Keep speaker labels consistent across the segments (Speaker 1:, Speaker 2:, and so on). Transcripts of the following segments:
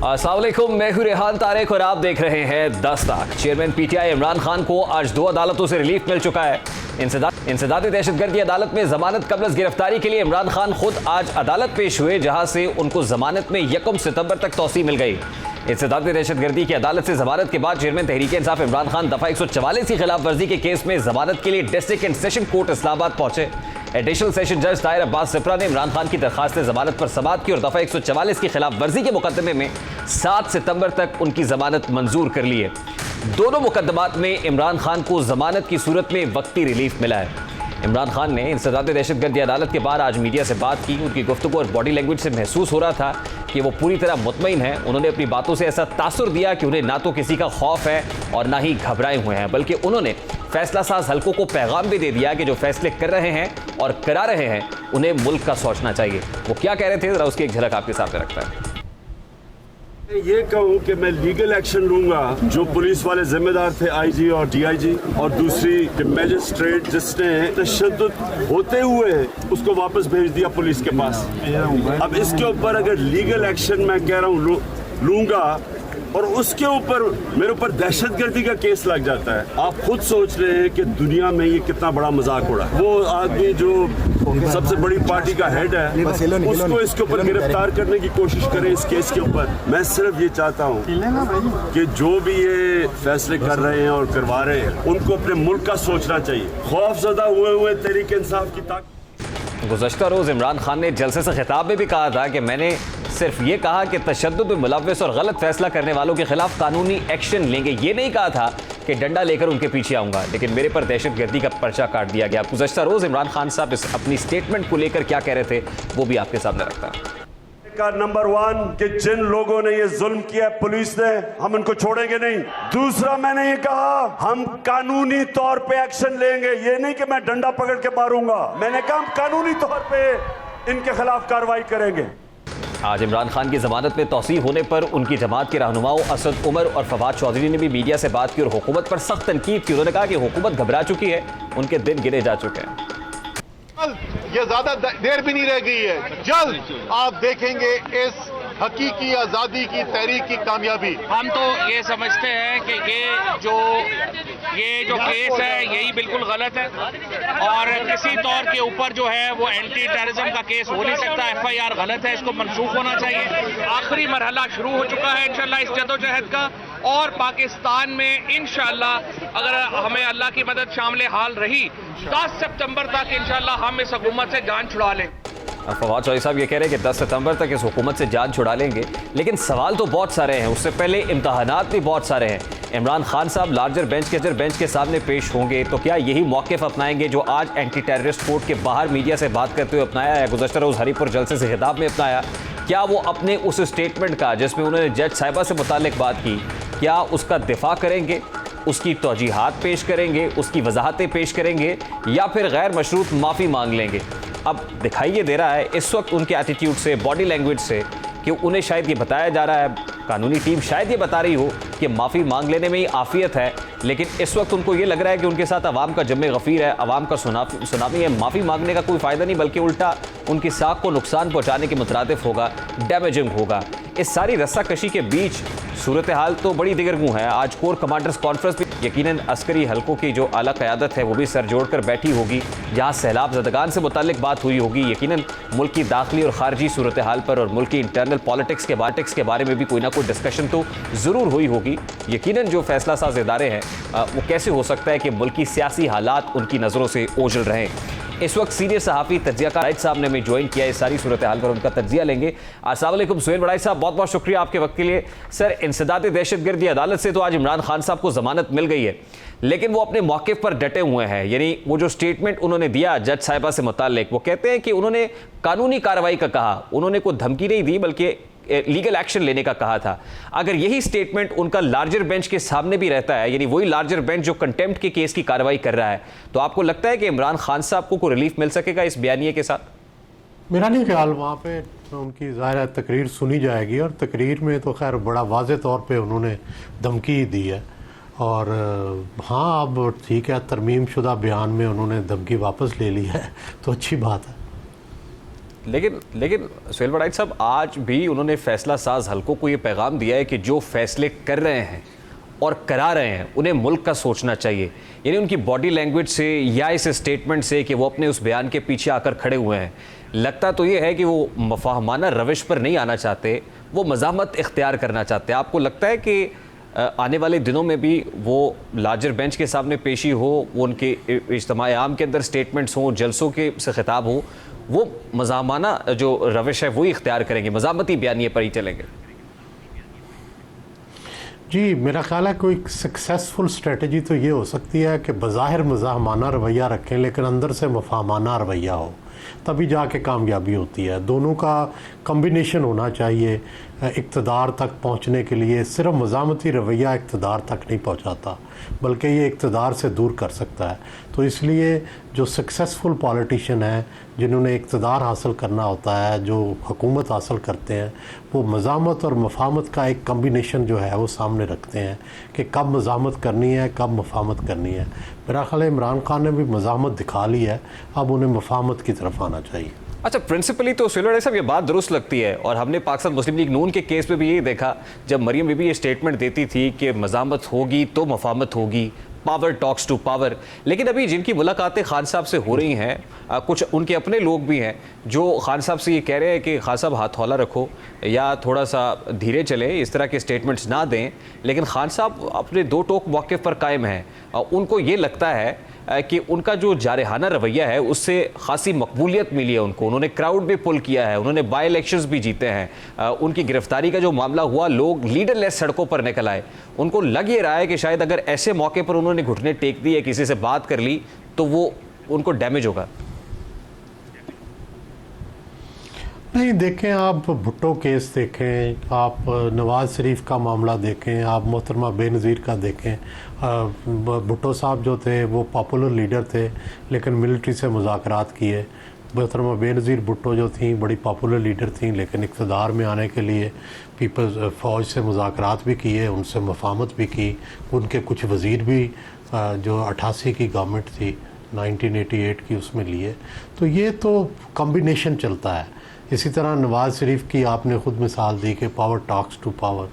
Speaker 1: अस्सलाम वालेकुम, मैं हूं रेहान तारिक और आप देख रहे हैं 10 तक। चेयरमैन पीटीआई इमरान खान को आज 2 अदालतों से रिलीफ मिल चुका है। इंसदादी दहशतगर्दी अदालत में जमानत कबल गिरफ्तारी के लिए इमरान खान खुद आज अदालत पेश हुए, जहां से उनको जमानत में 1 सितंबर तक तौसी मिल गई। इंसदादी दहशतगर्दी की अदालत से जमानत के बाद चेयरमैन तहरीक इंसाफ इमरान खान दफा 144 की खिलाफ वर्जी के केस में जमानत के लिए district and session court Islamabad पहुंचे। एडिशनल सेशन जज ताहिर अब्बास सिप्रा ने इमरान खान की दरखास्त जमानत पर समाअत की और दफा 144 की खिलाफ वर्जी के मुकदमे में 7 सितंबर तक उनकी जमानत मंजूर कर ली है। दोनों मुकदमात में इमरान खान को जमानत की सूरत में वक्ती रिलीफ मिला है। इमरान खान ने इंसदादी दहशतगर्दी अदालत के बाद आज मीडिया से बात की। उनकी गुफ्तगू और बॉडी लैंग्वेज से महसूस हो रहा था कि वो पूरी तरह मुतमईन है। उन्होंने अपनी बातों से ऐसा तासुर दिया कि उन्हें ना तो किसी का खौफ है और ना ही घबराए हुए हैं, बल्कि उन्होंने फैसला साज हल्कों को पैगाम भी दे दिया कि जो फैसले कर रहे हैं और करा रहे हैं उन्हें मुल्क का सोचना चाहिए। वो क्या कह रहे थे, जरा उसकी एक झलक आपके सामने रखता है।
Speaker 2: ये कहूँ कि मैं लीगल एक्शन लूंगा। जो पुलिस वाले जिम्मेदार थे, आईजी और डीआईजी, और दूसरी मजिस्ट्रेट जिसने तशद्दुद होते हुए उसको वापस भेज दिया पुलिस के पास। अब इसके ऊपर अगर लीगल एक्शन मैं कह रहा हूँ लूंगा और उसके ऊपर मेरे ऊपर दहशतगर्दी का केस लग जाता है, आप खुद सोच रहे हैं कि दुनिया में ये कितना बड़ा मजाक उड़ा। वो आदमी जो सबसे बड़ी पार्टी का हेड है उसको इसके ऊपर गिरफ्तार करने की कोशिश करें इस केस के ऊपर। मैं सिर्फ ये चाहता हूँ कि जो भी ये फैसले कर रहे हैं और करवा रहे हैं उनको अपने मुल्क का सोचना चाहिए। खौफजदा हुए तहरीक इंसाफ की ताकत।
Speaker 1: गुज़श्ता रोज़ इमरान खान ने जलसे से खिताब में भी कहा था कि मैंने सिर्फ ये कहा कि तशद्दुद में मुलव्वस और गलत फैसला करने वालों के खिलाफ कानूनी एक्शन लेंगे। ये नहीं कहा था कि डंडा लेकर उनके पीछे आऊंगा, लेकिन मेरे पर दहशतगर्दी का पर्चा काट दिया गया। गुज़श्ता रोज़ इमरान खान साहब इस अपनी स्टेटमेंट को लेकर क्या कह रहे थे वो भी आपके सामने रखता है।
Speaker 2: का नंबर 1 कि जिन लोगों ने ये जुल्म किया पुलिस ने, हम उनको छोड़ेंगे नहीं। दूसरा, मैंने ये कहा हम कानूनी तौर पे एक्शन लेंगे। ये नहीं कि मैं डंडा पकड़ के मारूंगा, मैंने कहा हम कानूनी तौर पे इनके खिलाफ कार्रवाई करेंगे।
Speaker 1: आज इमरान खान की जमानत में तौसीह होने पर उनकी जमात के रहनुमाओं असद उमर और फवाद चौधरी ने भी मीडिया से बात की और हुकूमत पर सख्त तनकीद की। उन्होंने कहा कि हुकूमत घबरा चुकी है, उनके दिन गिने जा चुके हैं।
Speaker 3: ये ज्यादा देर भी नहीं रह गई है, जल्द आप देखेंगे इस हकीकी आज़ादी की तहरीक की कामयाबी।
Speaker 4: हम तो ये समझते हैं कि ये जो केस है यही बिल्कुल गलत है और किसी तौर के ऊपर जो है वो एंटी टेररिज्म का केस हो नहीं सकता। एफआईआर गलत है, इसको मनसूख होना चाहिए। आखिरी मरहला शुरू हो चुका है इंशाल्लाह इस जदोजहद का, और पाकिस्तान में इंशाल्लाह अगर हमें अल्लाह की मदद शामिल हाल रही 10 सितंबर तक इंशाल्लाह हम इस हुकूमत से जान छुड़ा लें।
Speaker 1: फवाद चौधरी साहब ये कह रहे हैं कि 10 सितंबर तक इस हुकूमत से जान छुड़ा लेंगे, लेकिन सवाल तो बहुत सारे हैं। उससे पहले इम्तहानात भी बहुत सारे हैं। इमरान खान साहब लार्जर बेंच के सामने पेश होंगे तो क्या यही मौक़िफ़ अपनाएंगे जो आज एंटी टेररिस्ट कोर्ट के बाहर मीडिया से बात करते हुए अपनाया है, गुज़श्ता रोज़ हरीपुर जलसे से खिताब में अपनाया? क्या वो अपने उस स्टेटमेंट का जिसमें उन्होंने जज साहिबा से मुताल्लिक बात की, क्या उसका दिफा करेंगे, उसकी तौजीहात पेश करेंगे, उसकी वजाहतें पेश करेंगे, या फिर गैर मशरूत माफ़ी मांग लेंगे? अब दिखाई ये दे रहा है इस वक्त उनके एटीट्यूड से, बॉडी लैंग्वेज से, कि उन्हें शायद ये बताया जा रहा है, कानूनी टीम शायद ये बता रही हो कि माफ़ी मांग लेने में ही आफियत है, लेकिन इस वक्त उनको ये लग रहा है कि उनके साथ अवाम का जम्मे गफ़ीर है, अवाम का सुनामी है। माफ़ी मांगने का कोई फ़ायदा नहीं, बल्कि उल्टा उनकी साख को नुकसान पहुँचाने के मुतरादिफ होगा, डैमेजिंग होगा। इस सारी रस्साकशी के बीच सूरत हाल तो बड़ी दिगरगू है। आज कोर कमांडर्स कॉन्फ्रेंस में यकीनन अस्करी हलकों की जो आला क़यादत है वो भी सर जोड़कर बैठी होगी, जहाँ सैलाब ज़दगान से मुताल्लिक बात हुई होगी। यकीनन मुल्क की दाखिली और ख़ारजी सूरत हाल पर और मुल्क की इंटरनल पॉलिटिक्स के बारे में भी कोई ना कोई डिस्कशन तो ज़रूर हुई होगी। यकीनन जो फैसला साज इदारे हैं वो कैसे हो सकता है कि मुल्क की सियासी हालात उनकी नज़रों से ओझल रहें। इस वक्त सीनियर सहाफ़ी तज्ज़ियाकार राइट साहब ने हमें ज्वाइन किया। इस सारी सूरत हाल पर उनका तज्ज़िया लेंगे। अस्सलाम वालेकुम सुहेल बड़ाई साहब, बहुत बहुत शुक्रिया आपके वक्त के लिए। सर, इंसदादी दहशतगर्दी अदालत से तो आज इमरान खान साहब को ज़मानत मिल गई है, लेकिन वो अपने मौक़िफ़ पर डटे हुए हैं। यानी वो जो स्टेटमेंट उन्होंने दिया जज साहिबा से मुताल्लिक, वो कहते हैं कि उन्होंने कानूनी कार्रवाई का कहा, उन्होंने कोई धमकी नहीं दी बल्कि लीगल एक्शन लेने का कहा था। अगर यही स्टेटमेंट उनका लार्जर बेंच के सामने भी रहता है, यानी वही लार्जर बेंच जो कंटेम्प्ट के केस की कार्रवाई कर रहा है, तो आपको लगता है कि इमरान खान साहब को कोई रिलीफ मिल सकेगा इस बयानिए के साथ?
Speaker 5: मेरा नहीं ख्याल। वहाँ पे उनकी ज़ाहिर तकरीर सुनी जाएगी और तकरीर में तो खैर बड़ा वाज़े तौर पे उन्होंने धमकी दी है। और हाँ, अब ठीक है, तरमीम शुदा बयान में उन्होंने धमकी वापस ले ली है तो अच्छी बात है।
Speaker 1: लेकिन लेकिन सुहेल बड़ाई साहब, आज भी उन्होंने फैसला साज हलकों को ये पैगाम दिया है कि जो फैसले कर रहे हैं और करा रहे हैं उन्हें मुल्क का सोचना चाहिए। यानी उनकी बॉडी लैंग्वेज से या इस स्टेटमेंट से कि वो अपने उस बयान के पीछे आकर खड़े हुए हैं, लगता तो ये है कि वो मफाहमाना रविश पर नहीं आना चाहते, वो मज़ामत इख्तियार करना चाहते हैं। आपको लगता है कि आने वाले दिनों में भी वो लार्जर बेंच के सामने पेशी हो, वो उनके इज्तिमा आम के अंदर स्टेटमेंट्स हों, जलसों के से खिताब हो, वो मज़ामाना जो रविश है वही इख्तियार करेंगे, मज़ामती बयानिए पर ही चलेंगे?
Speaker 5: जी, मेरा ख्याल है कोई सक्सेसफुल स्ट्रेटजी तो ये हो सकती है कि बज़ाहिर मज़ाहमाना रवैया रखें लेकिन अंदर से मफाहमाना रवैया हो, तभी जाके कामयाबी होती है। दोनों का कम्बिनेशन होना चाहिए इक़्तिदार तक पहुंचने के लिए। सिर्फ मज़ामती रवैया इक़्तिदार तक नहीं पहुंचाता, बल्कि ये इक़्तिदार से दूर कर सकता है। तो इसलिए जो सक्सेसफुल पॉलिटिशियन हैं, जिन्होंने इक़्तिदार हासिल करना होता है, जो हुकूमत हासिल करते हैं, वो मज़ामत और मफाहमत का एक कम्बिनेशन जो है वो सामने रखते हैं कि कब मज़ामत करनी है, कब मफाहमत करनी है। मेरा ख्याल है इमरान खान ने भी मज़ामत दिखा ली है, अब उन्हें मफाहमत की तरफ आना चाहिए।
Speaker 1: अच्छा, प्रिंसिपली तो सुहेल बड़ाई साहब ये बात दुरुस्त लगती है, और हमने पाकिस्तान मुस्लिम लीग नून के केस में भी यही देखा, जब मरियम बीबी ये स्टेटमेंट देती थी कि मज़ामत होगी तो मफाहमत होगी, पावर टॉक्स टू पावर। लेकिन अभी जिनकी मुलाकातें खान साहब से हो रही हैं, कुछ उनके अपने लोग भी हैं जो खान साहब से ये कह रहे हैं कि खान साहब हाथ हौला रखो या थोड़ा सा धीरे चले, इस तरह के स्टेटमेंट्स ना दें। लेकिन खान साहब अपने दो टोक मौक़िफ़ पर कायम हैं। उनको ये लगता है कि उनका जो जारहाना रवैया है उससे खासी मकबूलियत मिली है उनको, उन्होंने क्राउड भी पुल किया है, उन्होंने बाई इलेक्शंस भी जीते हैं। उनकी गिरफ्तारी का जो मामला हुआ, लोग लीडरलेस सड़कों पर निकल आए। उनको लग ये रहा है कि शायद अगर ऐसे मौके पर उन्होंने घुटने टेक दिए, किसी से बात कर ली, तो वो उनको डैमेज होगा।
Speaker 5: नहीं, देखें, आप भुट्टो केस देखें, आप नवाज़ शरीफ का मामला देखें, आप मोहतरमा बेनज़ीर का देखें। भुट्टो साहब जो थे वो पॉपुलर लीडर थे लेकिन मिलिट्री से मुज़ाकरात किए। मोहतरमा बेनज़ीर भुट्टो जो थी बड़ी पॉपुलर लीडर थी लेकिन इक़्तिदार में आने के लिए पीपल्स फ़ौज से मुज़ाकरात भी किए, उनसे मफाहमत भी की। उनके कुछ वज़ीर भी जो 88 की गवर्नमेंट थी 1988 की उसमें लिए। तो ये तो कम्बिनेशन चलता है। इसी तरह नवाज़ शरीफ की आपने ख़ुद मिसाल दी कि पावर टॉक्स टू पावर,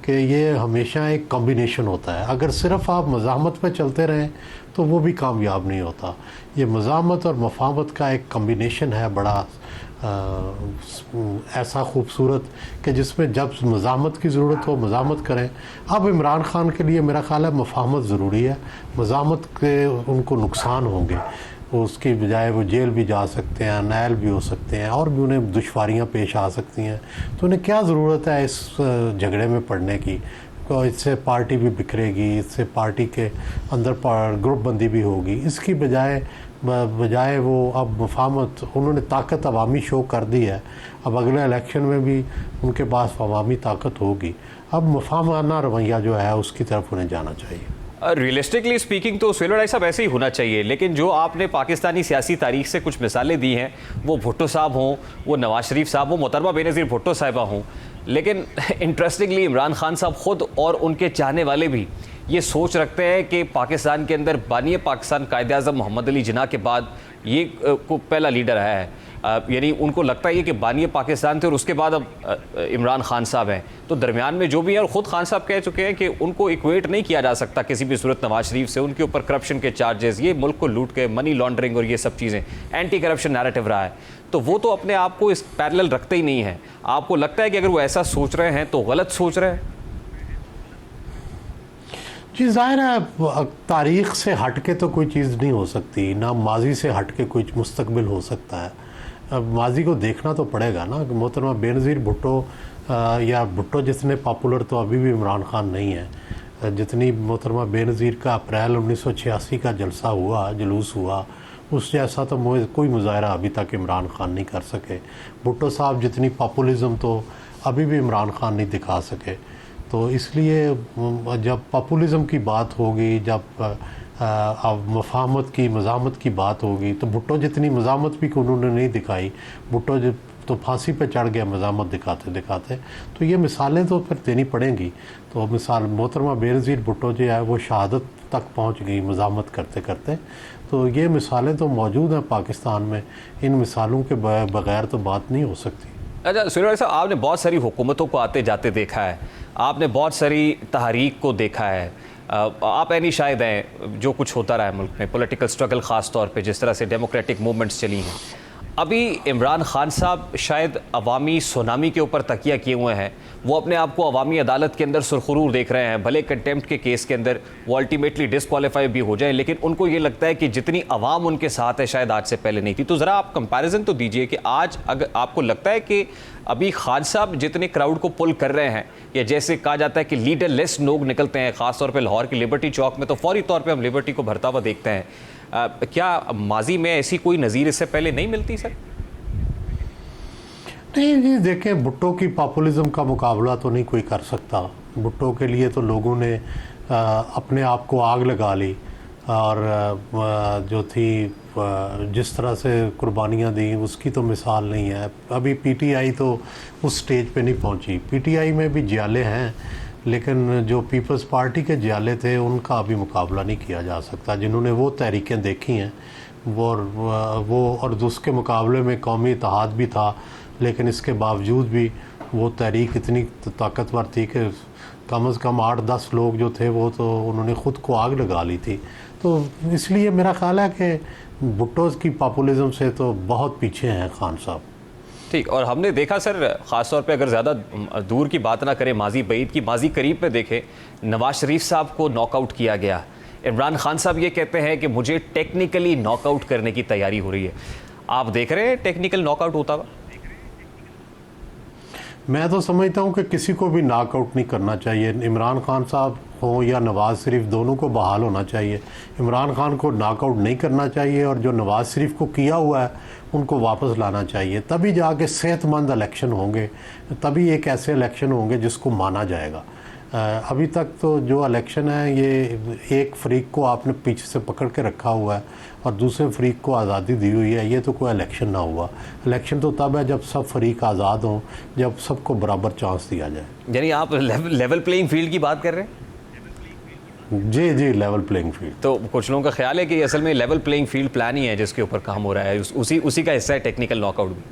Speaker 5: कि ये हमेशा एक कॉम्बिनेशन होता है। अगर सिर्फ आप मज़ाहमत पे चलते रहें तो वो भी कामयाब नहीं होता। ये मज़ाहमत और मफाहमत का एक कॉम्बिनेशन है बड़ा ऐसा खूबसूरत कि जिसमें जब मज़ाहमत की ज़रूरत हो मज़ाहमत करें। अब इमरान खान के लिए मेरा ख़्याल है मफाहमत ज़रूरी है। मज़ाहमत के उनको नुकसान होंगे, उसकी बजाय वो जेल भी जा सकते हैं, नायल भी हो सकते हैं और भी उन्हें दुश्वारियाँ पेश आ सकती हैं। तो उन्हें क्या ज़रूरत है इस झगड़े में पड़ने की? तो इससे पार्टी भी बिखरेगी, इससे पार्टी के अंदर ग्रुप बंदी भी होगी। इसकी बजाय वो अब मफाहमत, उन्होंने ताकत अवामी शो कर दी है। अब अगले इलेक्शन में भी उनके पास अवामी ताकत होगी। अब मफाहमाना रवैया जो है उसकी तरफ उन्हें जाना चाहिए।
Speaker 1: रियलिस्टिकली स्पीकिंग तो सुहेल बड़ाई साहब ऐसे ही होना चाहिए, लेकिन जो आपने पाकिस्तानी सियासी तारीख से कुछ मिसालें दी हैं, वो भुट्टो साहब हों, वो नवाज शरीफ साहब हों, मोहतरमा बेनज़ीर भुट्टो साहिबा हों, लेकिन इंटरेस्टिंगली इमरान खान साहब ख़ुद और उनके चाहने वाले भी ये सोच रखते हैं कि पाकिस्तान के अंदर बानी पाकिस्तान कायदे आज़म मोहम्मद अली जिन्ना के बाद ये को पहला लीडर आया है। यानी उनको लगता है कि बानी पाकिस्तान थे और उसके बाद अब इमरान खान साहब हैं, तो दरमियान में जो भी है। और ख़ुद खान साहब कह चुके हैं कि उनको इक्वेट नहीं किया जा सकता किसी भी सूरत नवाज शरीफ से। उनके ऊपर करप्शन के चार्जेस, ये मुल्क को लूट के मनी लॉन्ड्रिंग और ये सब चीज़ें, एंटी करप्शन नैरेटिव रहा है। तो वो तो अपने आप को इस पैरेलल रखते ही नहीं है। आपको लगता है कि अगर वो ऐसा सोच रहे हैं तो गलत सोच रहे हैं?
Speaker 5: जी, ज़ाहिर है तारीख़ से हट के तो कोई चीज़ नहीं हो सकती, ना माजी से हट के कोई मुस्तकबिल हो सकता है। अब माजी को देखना तो पड़ेगा ना। मोहतरमा बेनज़ीर भुट्टो या भुट्टो जितने पॉपुलर तो अभी भी इमरान खान नहीं है। जितनी मोहतरमा बेनज़ीर का अप्रैल 1986 का जलसा हुआ, जुलूस हुआ, उस जैसा तो कोई मुजाहरा अभी तक इमरान खान नहीं कर सके। भुट्टो साहब जितनी पॉपुलिज़म तो अभी भी इमरान खान नहीं दिखा सके। तो इसलिए जब पॉपुलिज़म की बात होगी, जब अब मफाहमत की, मज़ामत की बात होगी, तो भुट्टो जितनी मज़ामत भी उन्होंने नहीं दिखाई। भुट्टो जब तो फांसी पे चढ़ गया मज़ामत दिखाते दिखाते। तो ये मिसालें तो फिर देनी पड़ेंगी। तो मिसाल मोहतरमा बेनज़ीर भुट्टो जो है वो शहादत तक पहुंच गई मज़ामत करते करते। तो ये मिसालें तो मौजूद हैं पाकिस्तान में, इन मिसालों के बगैर तो बात नहीं हो सकती।
Speaker 1: अच्छा सुनील साहब, आपने बहुत सारी हुकूमतों को आते जाते देखा है, आपने बहुत सारी तहरीक को देखा है, आप ऐनी शायद हैं जो कुछ होता रहा है मुल्क में, पॉलिटिकल स्ट्रगल ख़ास तौर पे जिस तरह से डेमोक्रेटिक मूवमेंट्स चली हैं। अभी इमरान खान साहब शायद अवामी सुनामी के ऊपर तकिया किए हुए हैं, वो अपने आप को अवामी अदालत के अंदर सुरखरूर देख रहे हैं, भले कंटेम्प्ट के केस के अंदर वो अल्टीमेटली डिसक्वालीफाई भी हो जाए, लेकिन उनको ये लगता है कि जितनी आवाम उनके साथ है शायद आज से पहले नहीं थी। तो ज़रा आप कंपैरिजन तो दीजिए कि आज अगर आपको लगता है कि अभी खान साहब जितने क्राउड को पुल कर रहे हैं, या जैसे कहा जाता है कि लीडर लेस लोग निकलते हैं, ख़ासतौर पर लाहौर की लिबर्टी चौक में तो फौरी तौर पर हम लिबर्टी को भरता हुआ देखते हैं, क्या माजी में ऐसी कोई नज़ीर इससे पहले नहीं मिलती सर?
Speaker 5: नहीं जी, देखें, भुट्टो की पॉपुलिज्म का मुकाबला तो नहीं कोई कर सकता। भुट्टो के लिए तो लोगों ने अपने आप को आग लगा ली, और जो थी जिस तरह से कुर्बानियाँ दी उसकी तो मिसाल नहीं है। अभी पीटीआई तो उस स्टेज पे नहीं पहुंची। पीटीआई में भी जियाले हैं, लेकिन जो पीपल्स पार्टी के जियाले थे उनका अभी मुकाबला नहीं किया जा सकता, जिन्होंने वो तहरीकें देखी हैं वो और उसके मुकाबले में कौमी इत्तेहाद भी था, लेकिन इसके बावजूद भी वो तहरीक इतनी ताकतवर थी कि कम से कम 8-10 लोग जो थे वो तो उन्होंने ख़ुद को आग लगा ली थी। तो इसलिए मेरा ख्याल है कि भुट्टो की पॉपुलिज्म से तो बहुत पीछे हैं खान साहब।
Speaker 1: ठीक, और हमने देखा सर, ख़ास तौर पे अगर ज़्यादा दूर की बात ना करें, माजी बईद की, माजी करीब पे देखें, नवाज शरीफ साहब को नॉकआउट किया गया। इमरान खान साहब ये कहते हैं कि मुझे टेक्निकली नॉकआउट करने की तैयारी हो रही है। आप देख रहे हैं टेक्निकल नॉकआउट होता हुआ?
Speaker 5: मैं तो समझता हूँ कि किसी को भी नॉकआउट नहीं करना चाहिए। इमरान खान साहब हो या नवाज़ शरीफ, दोनों को बहाल होना चाहिए। इमरान खान को नॉकआउट नहीं करना चाहिए, और जो नवाज़ शरीफ को किया हुआ है उनको वापस लाना चाहिए। तभी जाके सेहतमंद इलेक्शन होंगे, तभी एक ऐसे इलेक्शन होंगे जिसको माना जाएगा। अभी तक तो जो इलेक्शन है ये एक फरीक को आपने पीछे से पकड़ के रखा हुआ है और दूसरे फरीक को आज़ादी दी हुई है, ये तो कोई इलेक्शन ना हुआ। इलेक्शन तो तब है जब सब फरीक आज़ाद हों, जब सबको बराबर चांस दिया जाए।
Speaker 1: यानी आप लेवल प्लेइंग फील्ड की बात कर रहे हैं?
Speaker 5: जी जी, लेवल प्लेइंग फील्ड।
Speaker 1: तो कुछ लोगों का ख्याल है कि असल में लेवल प्लेइंग फील्ड प्लान ही है जिसके ऊपर काम हो रहा है, उसी का हिस्सा है टेक्निकल नॉकआउट भी।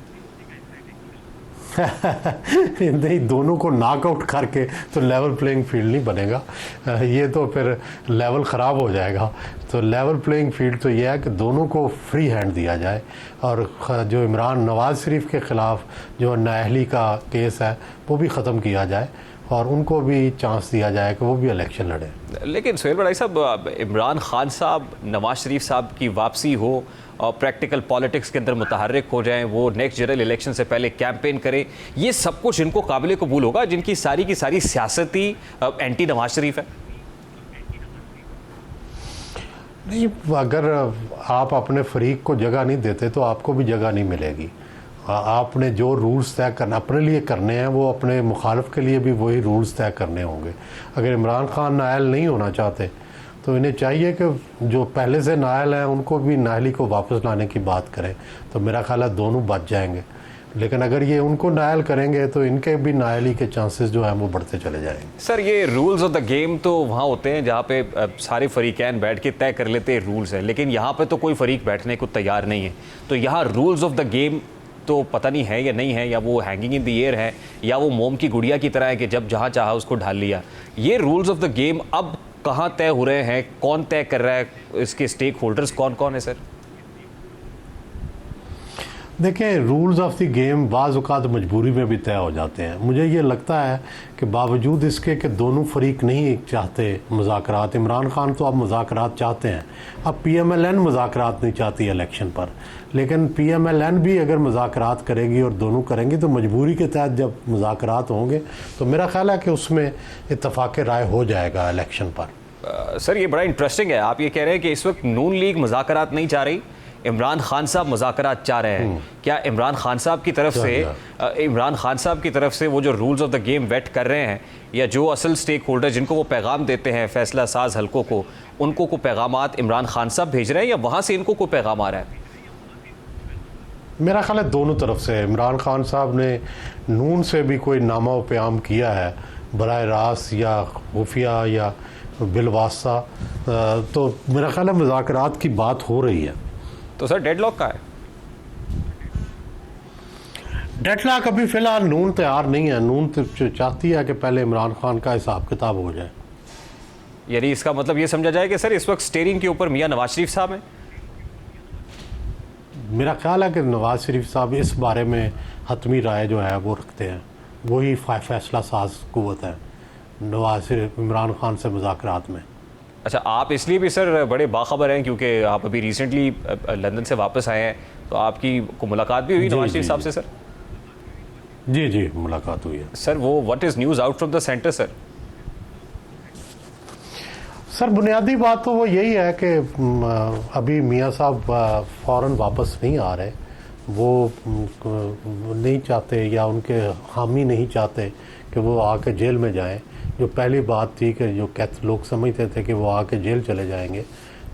Speaker 5: नहीं, दोनों को नॉकआउट करके तो लेवल प्लेइंग फील्ड नहीं बनेगा, ये तो फिर लेवल ख़राब हो जाएगा। तो लेवल प्लेइंग फील्ड तो ये है कि दोनों को फ्री हैंड दिया जाए, और जो इमरान नवाज़ शरीफ के ख़िलाफ़ जो नाअहली का केस है वो भी ख़त्म किया जाए, और उनको भी चांस दिया जाए कि वो भी इलेक्शन लड़े।
Speaker 1: लेकिन सुहेल भाई साहब, इमरान खान साहब, नवाज शरीफ साहब की वापसी हो और प्रैक्टिकल पॉलिटिक्स के अंदर मुतहर्रिक हो जाएं, वो नेक्स्ट जनरल इलेक्शन से पहले कैंपेन करें, ये सब कुछ इनको काबिल कबूल होगा जिनकी सारी की सारी सियासत ही एंटी नवाज शरीफ है?
Speaker 5: नहीं, अगर आप अपने फरीक को जगह नहीं देते तो आपको भी जगह नहीं मिलेगी। आपने जो रूल्स तय करना अपने लिए करने हैं, वो अपने मुखालिफ के लिए भी वही रूल्स तय करने होंगे। अगर इमरान खान नाअहल नहीं होना चाहते तो इन्हें चाहिए कि जो पहले से नाअहल हैं उनको भी नाअहली को वापस लाने की बात करें, तो मेरा ख्याल है दोनों बच जाएंगे। लेकिन अगर ये उनको नाअहल करेंगे तो इनके भी नाअहली के चांसेस जो हैं वो बढ़ते चले जाएंगे।
Speaker 1: सर, ये रूल्स ऑफ द गेम तो वहाँ होते हैं जहाँ पे सारे फरीकैन बैठ के तय कर लेते हैं रूल्स हैं, लेकिन यहाँ पे तो कोई फरीक बैठने को तैयार नहीं है। तो यहाँ रूल्स ऑफ द गेम तो पता नहीं है या नहीं है, या वो हैंगिंग इन द एयर है, या वो मोम की गुड़िया की तरह है कि जब जहाँ चाहा उसको ढाल लिया। ये रूल्स ऑफ द गेम अब कहाँ तय हो रहे हैं, कौन तय कर रहा है, इसके स्टेक होल्डर्स कौन कौन है सर?
Speaker 5: देखें, रूल्स ऑफ द गेम बाज़ औक़ात मजबूरी में भी तय हो जाते हैं। मुझे ये लगता है कि बावजूद इसके कि दोनों फरीक नहीं चाहते मुज़ाकरात, इमरान खान तो अब मुज़ाकरात चाहते हैं, अब PMLN मुज़ाकरात नहीं चाहती इलेक्शन पर, लेकिन PMLN भी अगर मुज़ाकरात करेगी और दोनों करेंगी तो मजबूरी के तहत जब मुज़ाकरात होंगे तो मेरा ख्याल है कि उसमें इत्तफ़ाक़ राय हो जाएगा इलेक्शन पर।
Speaker 1: सर, ये बड़ा इंटरेस्टिंग है, आप ये कह रहे हैं कि इस वक्त नून लीग मुज़ाकरात नहीं चाह रही, इमरान खान साहब मुज़ाकरात चाह रहे हैं। क्या इमरान खान साहब की तरफ से वो जो rules of the game wait कर रहे हैं, या जो असल स्टेक होल्डर जिनको वो पैगाम देते हैं फैसला साज हलकों को, उनको को पैगामात इमरान खान साहब भेज रहे हैं, या वहाँ से इनको कोई पैगाम आ रहा है?
Speaker 5: मेरा ख्याल है दोनों तरफ से। इमरान खान साहब ने नून से भी कोई नामा व प्याम किया है बराह रास्त या खुफिया या बिलवास्ता तो मेरा ख्याल है मुज़ाकरात की बात हो रही है।
Speaker 1: तो सर डेडलॉक का है?
Speaker 5: डेडलॉक अभी फ़िलहाल नून तैयार नहीं है। नून तो चाहती है कि पहले इमरान खान का हिसाब किताब हो जाए।
Speaker 1: यानी इसका मतलब ये समझा जाए कि सर इस वक्त स्टीयरिंग के ऊपर मियां नवाज शरीफ साहब हैं?
Speaker 5: मेरा ख्याल है कि नवाज शरीफ साहब इस बारे में हतमी राय जो है वो रखते हैं, वही फैसला साज कुव्वत है नवाज शरीफ इमरान खान से मुज़ाकरात में।
Speaker 1: अच्छा, आप इसलिए भी सर बड़े बाखबर हैं क्योंकि आप अभी रिसेंटली लंदन से वापस आए हैं, तो आपकी को मुलाकात भी हुई नवाज शरीफ साहब से? सर
Speaker 5: जी मुलाकात हुई है।
Speaker 1: सर वो what is news out from the centre?
Speaker 5: Sir बुनियादी बात तो वो यही है कि अभी मियाँ साहब फ़ौरन वापस नहीं आ रहे। वो नहीं चाहते या उनके हामी नहीं चाहते कि वो आके जेल में जाएं। जो पहली बात थी कि जो लोग समझते थे कि वो आके जेल चले जाएंगे,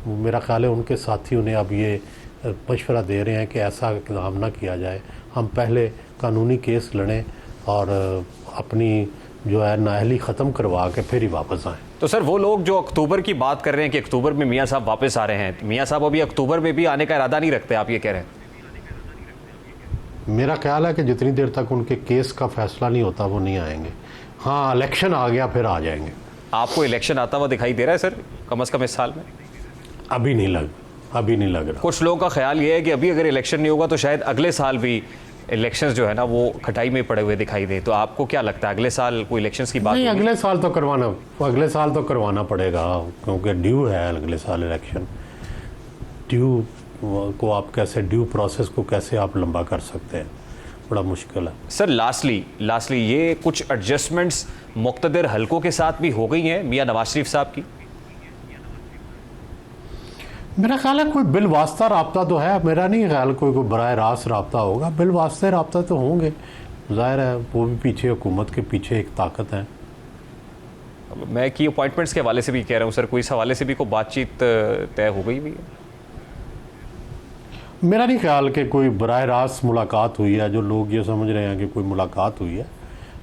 Speaker 5: मेरा ख्याल है उनके साथी उन्हें अब ये मशवरा दे रहे हैं कि ऐसा इक़दाम ना किया जाए, हम पहले कानूनी केस लड़ें और अपनी जो है नाअहली ख़त्म करवा के फिर ही वापस आएँ।
Speaker 1: तो सर वो लोग जो अक्टूबर की बात कर रहे हैं कि अक्टूबर में मियाँ साहब वापस आ रहे हैं, तो मियाँ साहब अभी अक्टूबर में भी आने का इरादा नहीं रखते, आप ये कह रहे हैं?
Speaker 5: मेरा ख्याल है कि जितनी देर तक उनके केस का फैसला नहीं होता वो नहीं आएंगे। हाँ, इलेक्शन आ गया फिर आ जाएंगे।
Speaker 1: आपको इलेक्शन आता हुआ दिखाई दे रहा है सर कम से कम इस साल में?
Speaker 5: अभी नहीं लग रहा।
Speaker 1: कुछ लोगों का ख्याल ये है कि अभी अगर इलेक्शन नहीं होगा तो शायद अगले साल भी इलेक्शंस जो है ना वो खटाई में पड़े हुए दिखाई दे। तो आपको क्या लगता है अगले साल कोई इलेक्शंस की बात?
Speaker 5: नहीं, अगले साल तो करवाना पड़ेगा क्योंकि ड्यू है अगले साल इलेक्शन। ड्यू को आप कैसे, ड्यू प्रोसेस को कैसे आप लंबा कर सकते हैं, बड़ा मुश्किल है।
Speaker 1: सर लास्टली ये कुछ एडजस्टमेंट्स मुक़्तदर हलकों के साथ भी हो गई हैं मियाँ नवाज शरीफ साहब की?
Speaker 5: मेरा ख्याल है कोई बिल वास्ता राब्ता तो है, मेरा नहीं ख्याल कोई बराह रास्त राब्ता होगा। बिल वास्ते राब्ता तो होंगे, ज़ाहिर है वो भी पीछे हुकूमत के पीछे एक ताकत है।
Speaker 1: मैं की अपॉइंटमेंट्स के हवाले से भी कह रहा हूँ सर, कोई इस हवाले से भी कोई बातचीत तय हो गई भी है?
Speaker 5: मेरा नहीं ख्याल कि कोई बराह रास्त मुलाकात हुई है। जो लोग ये समझ रहे हैं कि कोई मुलाकात हुई है,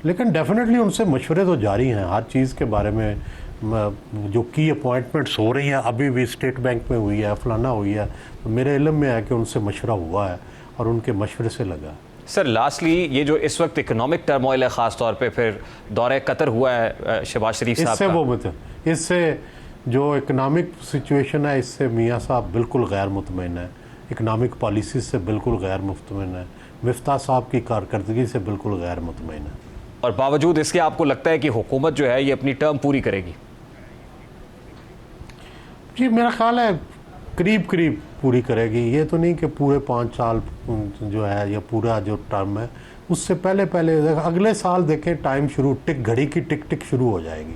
Speaker 5: लेकिन डेफिनेटली उनसे मशवरे तो जारी हैं हर चीज़ के बारे में। जो की अपॉइंटमेंट्स हो रही हैं, अभी भी स्टेट बैंक में हुई है, फलाना हुई है, तो मेरे इल्म में है कि उनसे मशवरा हुआ है और उनके मशवरे से लगा।
Speaker 1: सर लास्टली ये जो इस वक्त इकोनॉमिक टर्मोइल है, ख़ास तौर पे फिर दौरे कतर हुआ है शहबाज शरीफ साहब का,
Speaker 5: इससे जो इकनॉमिक सिचुएशन है इससे मियाँ साहब बिल्कुल गैर मुतमईन है, इकनॉमिक पॉलिसी से बिल्कुल गैर मुतमईन है, मिफ्ताह साहब की कारकर्दगी से बिल्कुल गैर मुतमईन है।
Speaker 1: और बावजूद इसके आपको लगता है कि हुकूमत जो है ये अपनी टर्म पूरी करेगी?
Speaker 5: जी मेरा ख्याल है करीब पूरी करेगी। ये तो नहीं कि पूरे 5 साल जो है या पूरा जो टर्म है, उससे पहले अगले साल देखें टाइम शुरू घड़ी की टिक शुरू हो जाएगी,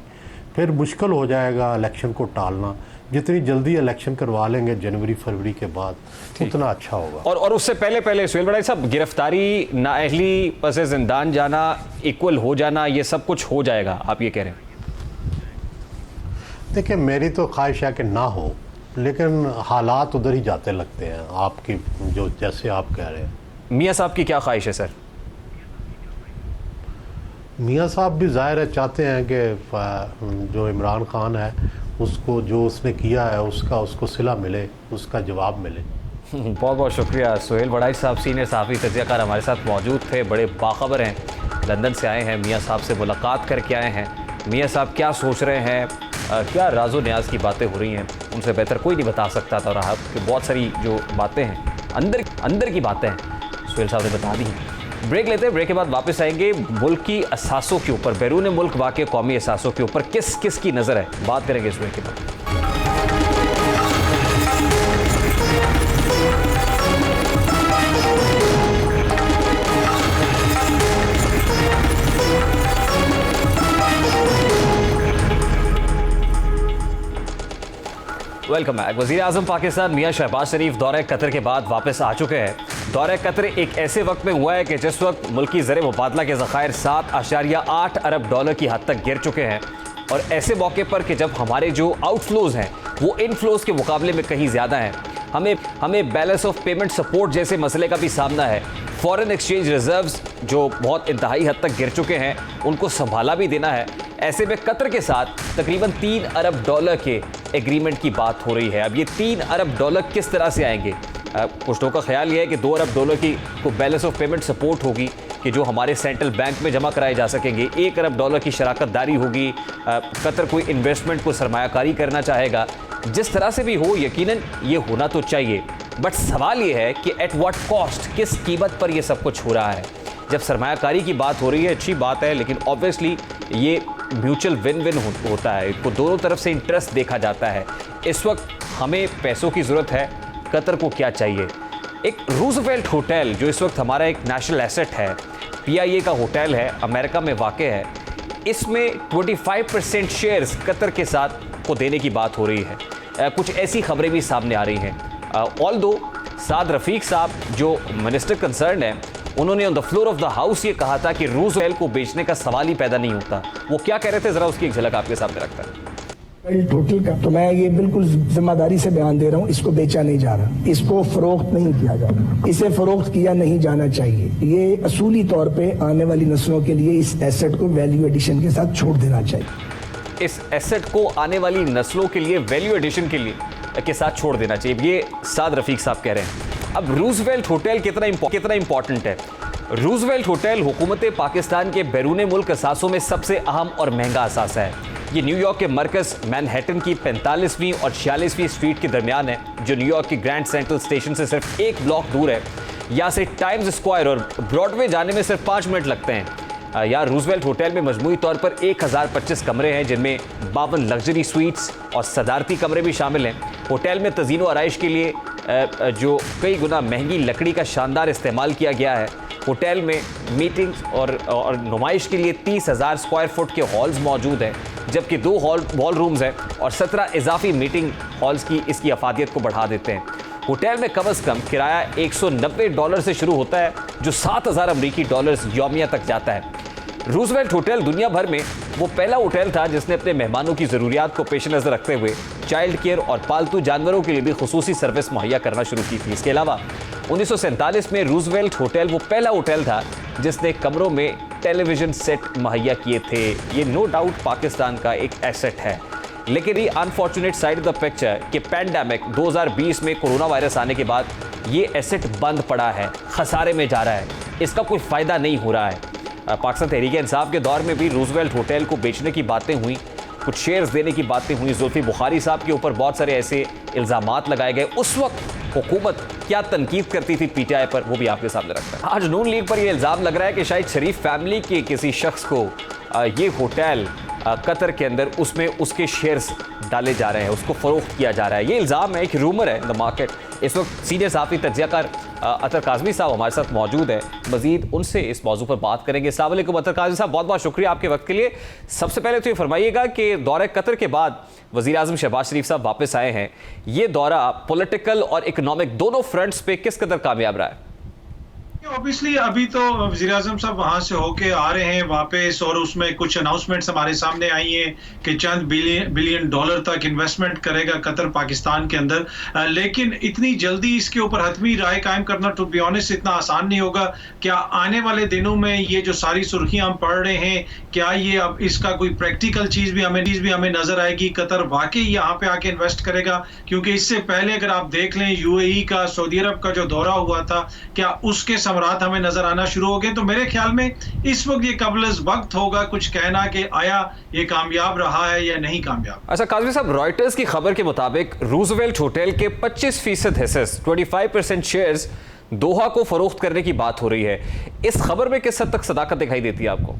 Speaker 5: फिर मुश्किल हो जाएगा इलेक्शन को टालना। जितनी जल्दी इलेक्शन करवा लेंगे जनवरी फरवरी के बाद उतना अच्छा होगा।
Speaker 1: और उससे पहले सुहेल बड़ाई साहब, गिरफ्तारी, नाअहली, पस जिंदान जाना, इक्वल हो जाना, ये सब कुछ हो जाएगा आप ये कह रहे हैं?
Speaker 5: देखिए मेरी तो ख्वाहिश है कि ना हो, लेकिन हालात उधर ही जाते लगते हैं आपकी, जो जैसे आप कह रहे हैं।
Speaker 1: मियाँ साहब की क्या ख्वाहिश है सर?
Speaker 5: मियाँ साहब भी ज़ाहिर है चाहते हैं कि जो इमरान खान है उसको जो उसने किया है उसको सिला मिले, उसका जवाब मिले।
Speaker 1: बहुत बहुत शुक्रिया। सुहेल बड़ाई साहब सीनियर सहाफ़ी तज्ज़ियाकार हमारे साथ मौजूद थे, बड़े बाखबर हैं, लंदन से आए हैं, मियाँ साहब से मुलाकात करके आए हैं। मियाँ साहब क्या सोच रहे हैं, क्या राज़ो न्याज़ की बातें हो रही हैं, उनसे बेहतर कोई नहीं बता सकता था। और आपकी बहुत सारी जो बातें हैं अंदर की बातें हैं सुहेल साहब ने बता दी हैं। ब्रेक लेते हैं, ब्रेक के बाद वापस आएंगे। मुल्क की असासों के ऊपर, बैरून मुल्क वाक़ कौमी असासों के ऊपर किस की नज़र है, बात करेंगे इस ब्रेक के बाद। Welcome back. वज़ीर आज़म पाकिस्तान मियाँ शहबाज शरीफ दौरे कतर के बाद वापस आ चुके हैं। दौरे कतर एक ऐसे वक्त में हुआ है कि जिस वक्त मुल्की ज़र मुबादला के ज़खायर 7.8 अरब डॉलर की हद तक गिर चुके हैं, और ऐसे मौके पर कि जब हमारे जो आउटफ्लोज़ हैं वो इनफ्लोज़ के मुकाबले में कहीं ज़्यादा हैं। हमें बैलेंस ऑफ पेमेंट सपोर्ट जैसे मसले का भी सामना है। फॉरेन एक्सचेंज रिजर्व्स जो बहुत इंतहाई हद तक गिर चुके हैं, उनको संभाला भी देना है। ऐसे में कतर के साथ तकरीबन $3 अरब के एग्रीमेंट की बात हो रही है। अब ये $3 अरब किस तरह से आएंगे? कुछ लोगों का ख्याल ये है कि $2 अरब की को बैलेंस ऑफ पेमेंट सपोर्ट होगी कि जो हमारे सेंट्रल बैंक में जमा कराए जा सकेंगे। $1 अरब की शराकत दारी होगी। कतर कोई इन्वेस्टमेंट को सरमायाकारी करना चाहेगा। जिस तरह से भी हो, यकीनन ये होना तो चाहिए, बट सवाल ये है कि एट व्हाट कॉस्ट, किस कीमत पर ये सब कुछ हो रहा है। जब सरमायाकारी की बात हो रही है अच्छी बात है, लेकिन ऑब्वियसली ये म्यूचुअल विन विन होता है, इसको दोनों तरफ से इंटरेस्ट देखा जाता है। इस वक्त हमें पैसों की ज़रूरत है, कतर को क्या चाहिए? एक रूजवेल्ट होटल जो इस वक्त हमारा एक नेशनल एसेट है, PIA का होटल है, अमेरिका में वाक़ है, इसमें 25% शेयर्स कतर के साथ को देने की बात हो रही है। कुछ ऐसी खबरें भी सामने आ रही हैं। ऑल्दो साद रफ़ीक साहब जो मिनिस्टर कंसर्न है, उन्होंने on the floor of the house ये कहा था कि रूजवेल्ट को बेचने का सवाल ही पैदा नहीं होता। वो क्या कह रहे थे, ज़रा उसकी एक झलक आपके सामने रखता है।
Speaker 6: होटल का तो मैं ये बिल्कुल जिम्मेदारी से बयान दे रहा हूँ, इसको बेचा नहीं जा रहा, इसको फरोख्त नहीं किया जा रहा, इसे फरोख्त किया नहीं जाना चाहिए। ये असूली तौर पे आने वाली नस्लों के लिए इस एसेट को वैल्यू एडिशन के साथ छोड़ देना चाहिए।
Speaker 1: इस एसेट को आने वाली नस्लों के लिए वैल्यू एडिशन के साथ छोड़ देना चाहिए, ये साद रफ़ीक साहब कह रहे हैं। अब रूजवेल्ट होटल कितना इंपॉर्टेंट है? रूजवेल्ट होटल हुकूमत पाकिस्तान के बैरून मुल्क असासों में सबसे अहम और महंगा असासा है। ये न्यूयॉर्क के मरकज़ मैनहट्टन की 45वीं और 46वीं स्ट्रीट के दरमियान है, जो न्यूयॉर्क की ग्रैंड सेंट्रल स्टेशन से सिर्फ 1 ब्लॉक दूर है। यहाँ से टाइम्स स्क्वायर और ब्रॉडवे जाने में सिर्फ 5 मिनट लगते हैं। यहाँ रूजवेल्ट होटल में मजमूई तौर पर 1025 कमरे हैं, जिनमें 52 लग्जरी स्वीट्स और सदारती कमरे भी शामिल हैं। होटल में तज़ीन व आराइश के लिए जो कई गुना महंगी लकड़ी का शानदार इस्तेमाल किया गया है। होटल में मीटिंग्स और नुमाइश के लिए 30,000 स्क्वायर फुट के हॉल्स मौजूद हैं, जबकि 2 बॉल रूम्स हैं और 17 इजाफी मीटिंग हॉल्स की इसकी अफादियत को बढ़ा देते हैं। होटल में कम अज़ कम किराया $190 से शुरू होता है, जो $7,000 अमरीकी यौमिया तक जाता है। रूजवेल्ट होटल दुनिया भर में वो पहला होटल था जिसने अपने मेहमानों की ज़रूरियात को पेश नज़र रखते हुए चाइल्ड केयर और पालतू जानवरों के लिए भी खुसूसी सर्विस मुहैया करना शुरू की थी। इसके अलावा 1947 में रूजवेल्ट होटल वो पहला होटल था जिसने कमरों में टेलीविज़न सेट मुहैया किए थे। ये नो डाउट पाकिस्तान का एक एसेट है, लेकिन ये unfortunate side of the picture कि पैंडेमिक 2020 में कोरोना वायरस आने के बाद ये एसेट बंद पड़ा है, खसारे में जा रहा है, इसका कोई फ़ायदा नहीं हो रहा है। पाकिस्तान तहरीक इंसाफ के दौर में भी रूजवेल्ट होटल को बेचने की बातें हुई, कुछ शेयर्स देने की बातें हुई। जुल्फी बुखारी साहब के ऊपर बहुत सारे ऐसे इल्ज़ामात लगाए गए। उस वक्त हुकूमत क्या तनकीद करती थी PTI पर, वो भी आपके सामने रखता है। आज नून लीग पर यह इल्ज़ाम लग रहा है कि शायद शरीफ फैमिली के किसी शख्स को ये होटल कतर के अंदर उसमें उसके शेयर्स डाले जा रहे हैं, उसको फ़रोख्त किया जा रहा है। ये इल्ज़ाम है, एक रूमर है द मार्केट। इस वक्त सीनियर सहाफ़ी तज्ज़ियाकार अतर काज़मी साहब हमारे साथ मौजूद है, मज़ीद उनसे इस मौजू पर बात करेंगे। अस्सलाम वालेकुम अतर काज़मी साहब, बहुत बहुत शुक्रिया आपके वक्त के लिए। सबसे पहले तो ये फरमाइएगा कि दौरे कतर के बाद वज़ीर आज़म शहबाज शरीफ साहब वापस आए हैं, ये दौरा पॉलिटिकल और इकनॉमिक दोनों फ्रंट्स पे किस कदर कामयाब रहा है?
Speaker 7: ऑब्वियसली अभी तो वज़ीर आज़म साहब वहां से होके आ रहे हैं वापस, और उसमें कुछ अनाउंसमेंट्स हमारे सामने आई हैं कि चंद बिलियन डॉलर तक इन्वेस्टमेंट करेगा कतर पाकिस्तान के अंदर। लेकिन इतनी जल्दी इसके ऊपर हतमी राय कायम करना टू बी ऑनेस्ट इतना आसान नहीं होगा। क्या आने वाले दिनों में ये जो सारी सुर्खियां हम पढ़ रहे हैं, क्या ये अब इसका कोई प्रैक्टिकल चीज भी हमें नजर आएगी? कतर वाकई यहाँ पे आके इन्वेस्ट करेगा? क्योंकि इससे पहले अगर आप देख लें UAE का, सऊदी अरब का जो दौरा हुआ था, क्या उसके रात हमें नजर आना शुरू हो गए? तो मेरे ख्याल में इस वक्त ये कबल वक्त होगा कुछ कहना कि आया ये कामयाब रहा है या नहीं कामयाब।
Speaker 1: अच्छा काज़मी साहब, रॉयटर्स की खबर के मुताबिक रूजवेल्ट होटल के 25% हिस्से 25% शेयर्स दोहा को फरोख्त करने की बात हो रही है। इस खबर में किस हद तक सदाकत दिखाई देती है आपको?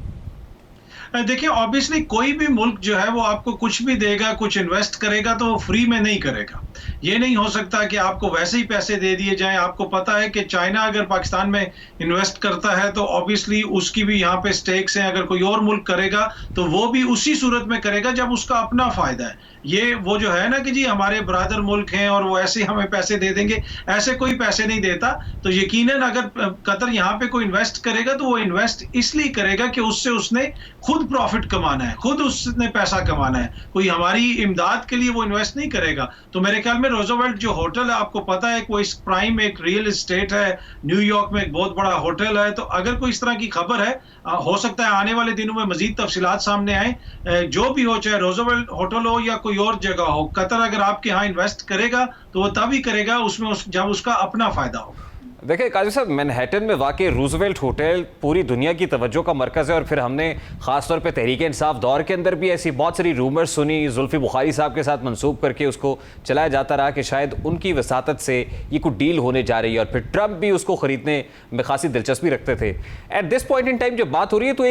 Speaker 7: देखिए ऑब्वियसली कोई भी मुल्क जो है वो आपको कुछ भी देगा, कुछ इन्वेस्ट करेगा तो वो फ्री में नहीं करेगा। ये नहीं हो सकता कि आपको वैसे ही पैसे दे दिए जाएं। आपको पता है कि चाइना अगर पाकिस्तान में इन्वेस्ट करता है तो ऑब्वियसली उसकी भी यहाँ पे स्टेक्स हैं। अगर कोई और मुल्क करेगा तो वो भी उसी सूरत में करेगा जब उसका अपना फायदा है। ये वो जो है ना कि जी हमारे ब्रादर मुल्क हैं और वो ऐसे हमें पैसे दे देंगे, ऐसे कोई पैसे नहीं देता। तो यकीनन अगर कतर यहाँ पे कोई इन्वेस्ट करेगा तो वो इन्वेस्ट इसलिए करेगा कि उससे उसने खुद प्रॉफिट कमाना है, खुद उसने पैसा कमाना है। कोई हमारी इमदाद के लिए वो इन्वेस्ट नहीं करेगा। तो मेरे ख्याल में रोजोवेल्ट जो होटल है, आपको पता है वो इस प्राइम एक रियल एस्टेट है, न्यूयॉर्क में एक बहुत बड़ा होटल है। तो अगर कोई इस तरह की खबर है, हो सकता है आने वाले दिनों में मजीद तफसीलात सामने आए। जो भी हो, चाहे रोजोवेल्ट होटल हो या कोई और जगह हो, कतर अगर आपके यहाँ इन्वेस्ट करेगा तो वो तभी करेगा उसमें जब उसका अपना फायदा होगा।
Speaker 1: देखिए काजी साहब, मैनहट्टन में वाकई रूजवेल्ट होटल पूरी दुनिया की तवज्जो का मरकज़ है और फिर हमने ख़ासतौर पे तहरीक इंसाफ दौर के अंदर भी ऐसी बहुत सारी रूमर्स सुनी, जुल्फी बुखारी साहब के साथ मंसूब करके उसको चलाया जाता रहा कि शायद उनकी वसातत से ये कुछ डील होने जा रही है और फिर ट्रंप भी उसको ख़रीदने में खासी दिलचस्पी रखते थे। At this point in time जब बात हो रही है तो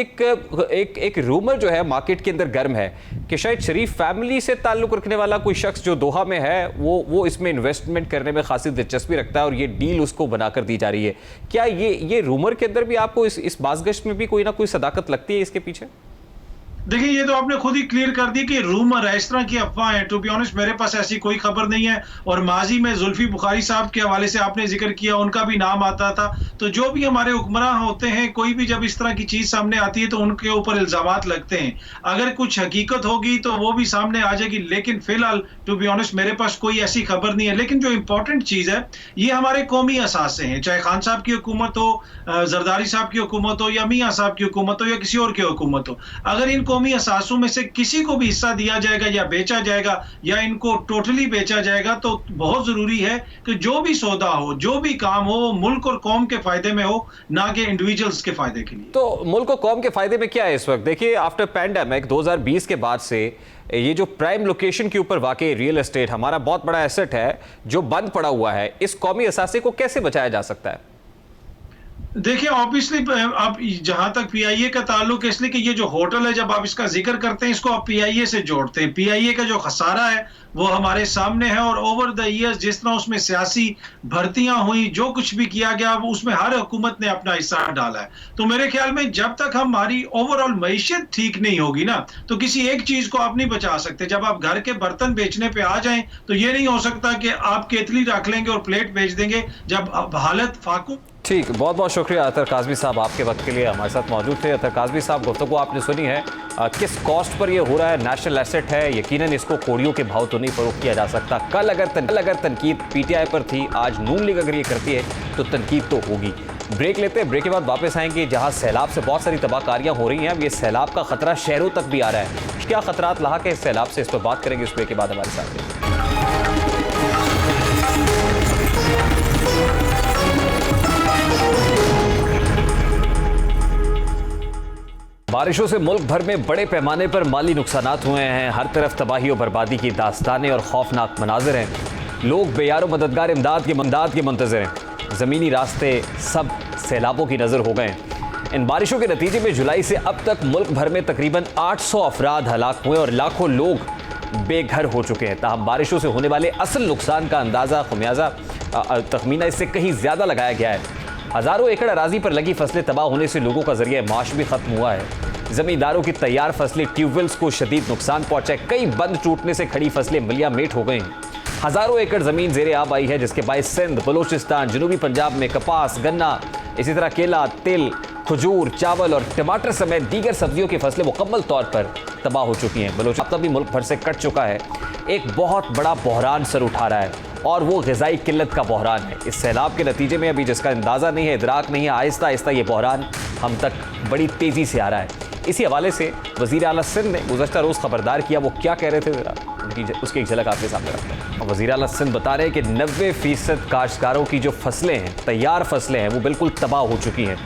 Speaker 1: एक रूमर जो है मार्केट के अंदर गर्म है कि शायद शरीफ फैमिली से ताल्लुक़ रखने वाला कोई शख्स जो दोहा में है वो इसमें इन्वेस्टमेंट करने में खासी दिलचस्पी रखता है और ये डील उसको बनाकर दी जा रही है। क्या ये रूमर के अंदर भी आपको इस बाज़गश्त में भी कोई ना कोई सदाकत लगती है इसके पीछे?
Speaker 7: देखिए, ये तो आपने खुद ही क्लियर कर दी कि रूमर है, इस तरह की अफवाह है। टू बी ऑनेस्ट मेरे पास ऐसी कोई खबर नहीं है। और माजी में जुल्फी बुखारी साहब के हवाले से आपने जिक्र किया, उनका भी नाम आता था। तो जो भी हमारे हुक्मरान होते हैं, कोई भी जब इस तरह की चीज सामने आती है तो उनके ऊपर इल्जामात लगते हैं। अगर कुछ हकीकत होगी तो वो भी सामने आ जाएगी, लेकिन फिलहाल टू बी ऑनेस्ट मेरे पास कोई ऐसी खबर नहीं है। लेकिन जो इंपॉर्टेंट चीज है, ये हमारे कौमी असासे हैं, चाहे खान साहब की हुकूमत हो, जरदारी साहब की हुकूमत हो, या मियाँ साहब की हुकूमत हो, या किसी और की हुकूमत हो। अगर इन कौमी असासों में से किसी को भी हिस्सा दिया जाएगा या बेचा जाएगा या इनको टोटली बेचा जाएगा, तो बहुत जरूरी है कि जो भी सौदा हो, जो भी काम हो, वो मुल्क और कौम के फायदे में हो, ना कि इंडिविजुअल्स के फायदे के लिए।
Speaker 1: तो मुल्क और कौम के फायदे में क्या है इस वक्त? देखिए, आफ्टर पैंडेमिक 2020 के बाद से ये जो प्राइम लोकेशन के ऊपर वाकई रियल एस्टेट हमारा बहुत बड़ा एसेट है जो बंद पड़ा हुआ है, इस कौमी असासे को कैसे बचाया जा सकता है?
Speaker 7: देखिए, ऑब्वियसली अब जहां तक पीआईए का ताल्लुक है, इसलिए कि ये जो होटल है, जब आप इसका जिक्र करते हैं, इसको आप पीआईए से जोड़ते हैं। पीआईए का जो खसारा है वो हमारे सामने है और ओवर द ईयर्स जिस तरह उसमें सियासी भर्तियां हुई, जो कुछ भी किया गया, वो उसमें हर हुकूमत ने अपना हिस्सा डाला है। तो मेरे ख्याल में जब तक हमारी ओवरऑल मईशत ठीक नहीं होगी ना, तो किसी एक चीज को आप नहीं बचा सकते। जब आप घर के बर्तन बेचने पे आ जाएं तो ये नहीं हो सकता कि आप केतली रख लेंगे और प्लेट बेच देंगे जब हालत फाकू।
Speaker 1: ठीक, बहुत बहुत शुक्रिया अतर काज़मी साहब, आपके वक्त के लिए हमारे साथ मौजूद थे। अतर काज़मी साहब, गुफ्तगू आपने सुनी है, किस कॉस्ट पर ये हो रहा है, नेशनल एसेट है, यकीनन इसको कोड़ियों के भाव तो नहीं फरोख्त किया जा सकता। कल अगर तनकीद पीटीआई पर थी, आज नून लीग अगर ये करती है तो तनकीद तो होगी। ब्रेक लेते हैं, ब्रेक के बाद वापस आएंगे। जहां सैलाब से बहुत सारी तबाहकारियां हो रही हैं, अब ये सैलाब का खतरा शहरों तक भी आ रहा है। क्या खतरात लाहक है इस सैलाब से, इस पर बात करेंगे। इस ब्रेक के बाद हमारे साथ बारिशों से मुल्क भर में बड़े पैमाने पर माली नुकसानात हुए हैं। हर तरफ तबाही और बर्बादी की दास्तानें और खौफनाक मनाजिर हैं। लोग बेयारो मददगार इमदाद के मुंतज़िर हैं। ज़मीनी रास्ते सब सैलाबों की नज़र हो गए हैं। इन बारिशों के नतीजे में जुलाई से अब तक मुल्क भर में तकरीबन 800 अफराद हलाक हुए और लाखों लोग बेघर हो चुके हैं। ताहम बारिशों से होने वाले असल नुकसान का अंदाज़ा तखमीना इससे कहीं ज़्यादा लगाया गया है। हज़ारों एकड़ अराजी पर लगी फसलें तबाह होने से लोगों का जरिया माश भी खत्म हुआ है। ज़मींदारों की तैयार फसलें ट्यूबवेल्स को शदीद नुकसान पहुंचा है। कई बंद टूटने से खड़ी फसलें मलिया मेट हो गई हैं। हज़ारों एकड़ ज़मीन ज़ेरे आब आई है, जिसके बायस सिंध, बलूचिस्तान, जनूबी पंजाब में कपास, गन्ना, इसी तरह केला, तिल, खजूर, चावल और टमाटर समेत दीगर सब्जियों की फसलें मुकम्मल तौर पर तबाह हो चुकी हैं। बलूचिस्तान भी मुल्क भर से कट चुका है। एक बहुत बड़ा बहरान सर उठा रहा है और वो ग़िज़ाई किल्लत का बहरान है। इस सैलाब के नतीजे में अभी जिसका अंदाज़ा नहीं है, इदराक नहीं है, आहिस्ता आहिस्ता ये बहरान हम तक बड़ी तेज़ी से आ रहा है। इसी हवाले से वज़ीर आला सिंध ने गुज़श्ता रोज़ खबरदार किया, वो क्या कह रहे थे ज़रा उसकी एक झलक आपके सामने रखते हैं। वज़ीर आला सिंध बता रहे हैं कि 90% काश्तकारों की जो फसलें हैं, तैयार फसलें हैं, वो बिल्कुल तबाह हो चुकी हैं।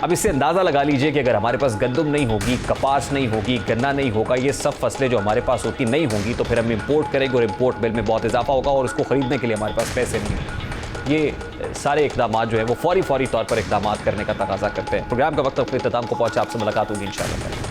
Speaker 1: अब इससे अंदाज़ा लगा लीजिए कि अगर हमारे पास गंदम नहीं होगी, कपास नहीं होगी, गन्ना नहीं होगा, ये सब फसलें जो हमारे पास होती नहीं होंगी, तो फिर हम इंपोर्ट करेंगे और इंपोर्ट बिल में बहुत इजाफा होगा और उसको ख़रीदने के लिए हमारे पास पैसे नहीं होंगे। ये सारे इक़दाम जो है वो फौरी तौर पर इक़दाम करने का तकाज़ा करते हैं। प्रोग्राम का वक्त अपने इख्तिताम को पहुँचा, आपसे मुलाकात होगी इंशाअल्लाह।